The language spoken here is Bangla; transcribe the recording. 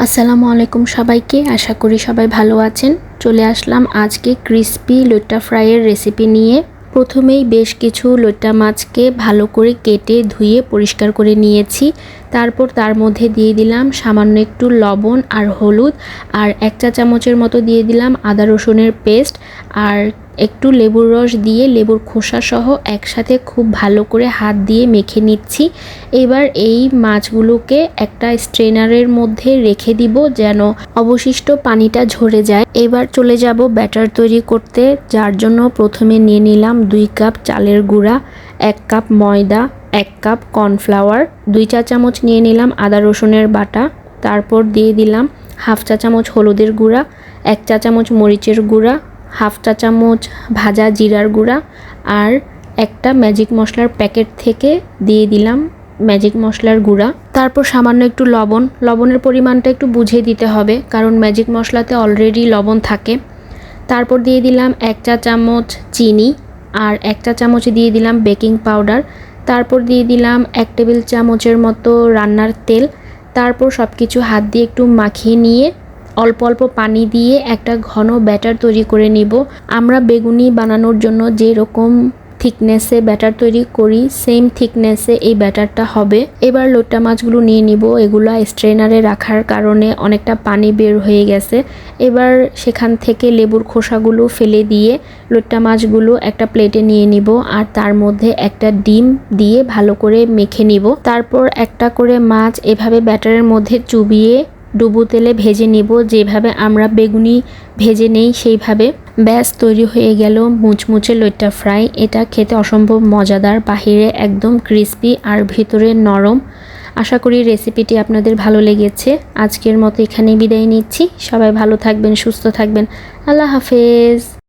আসসালামু আলাইকুম সবাইকে, আশা করি সবাই ভালো আছেন। চলে আসলাম আজকে ক্রিস্পি লইট্টা ফ্রাইয়ের রেসিপি নিয়ে। প্রথমেই বেশ কিছু লইট্টা মাছকে ভালো করে কেটে ধুয়ে পরিষ্কার করে নিয়েছি। তারপর তার মধ্যে দিয়ে দিলাম সামান্য একটু লবণ আর হলুদ, আর 1 চা চামচের মতো দিয়ে দিলাম আদা রসুনের পেস্ট, আর একটু লেবুর রস দিয়ে লেবুর খোসা সহ একসাথে খুব ভালো করে হাত দিয়ে মেখে নিচ্ছি। এবার এই মাছগুলোকে একটা স্ট্রেনারের মধ্যে রেখে দিব যেন অবশিষ্ট পানিটা ঝরে যায়। এবার চলে যাব ব্যাটার তৈরি করতে, যার জন্য প্রথমে নিয়ে নিলাম 2 কাপ চালের গুঁড়া, 1 কাপ ময়দা, 1 কাপ কর্নফ্লাওয়ার, 2 চা চামচ নিয়ে নিলাম আদা রসুনের বাটা, তারপর দিয়ে দিলাম হাফ চা চামচ হলুদের গুঁড়া, 1 চা চামচ মরিচের গুঁড়া, হাফ চা চামচ ভাজা জিরার গুঁড়া, আর একটা ম্যাজিক মশলার প্যাকেট থেকে দিয়ে দিলাম ম্যাজিক মশলার গুঁড়া। তারপর সামান্য একটু লবণের পরিমাণটা একটু বুঝে দিতে হবে, কারণ ম্যাজিক মশলাতে অলরেডি লবণ থাকে। তারপর দিয়ে দিলাম 1 চা চামচ চিনি, আর 1 চা চামচ দিয়ে দিলাম বেকিং পাউডার। তারপর দিয়ে দিলাম 1 টেবিল চামচের মতো রান্নার তেল। তারপর সব কিছু হাত দিয়ে একটু মাখিয়ে নিয়ে অল্প অল্প পানি দিয়ে একটা ঘন ব্যাটার তৈরি করে নিব। আমরা বেগুনি বানানোর জন্য যেরকম থিকনেসে ব্যাটার তৈরি করি, সেম থিকনেসে এই ব্যাটারটা হবে। এবার লইট্টা মাছগুলো নিয়ে নিব। এগুলো স্ট্রেনারে রাখার কারণে অনেকটা পানি বের হয়ে গেছে। এবার সেখান থেকে লেবুর খোসাগুলো ফেলে দিয়ে লইট্টা মাছগুলো একটা প্লেটে নিয়ে নিব, আর তার মধ্যে একটা ডিম দিয়ে ভালো করে মেখে নিব। তারপর একটা করে মাছ এভাবে ব্যাটারের মধ্যে চুবিয়ে ডুবো তেলে ভেজে নিব, যেভাবে আমরা বেগুনি ভেজে নেই সেইভাবে। ব্যাস, তৈরি হয়ে গেল মুচমুচে লইট্টা ফ্রাই। এটা খেতে অসম্ভব মজাদার, বাহিরে একদম ক্রিস্পি আর ভিতরে নরম। আশা করি রেসিপিটি আপনাদের ভালো লেগেছে। আজকের মতো এখানেই বিদায় নিচ্ছি। সবাই ভালো থাকবেন, সুস্থ থাকবেন। আল্লাহ হাফেজ।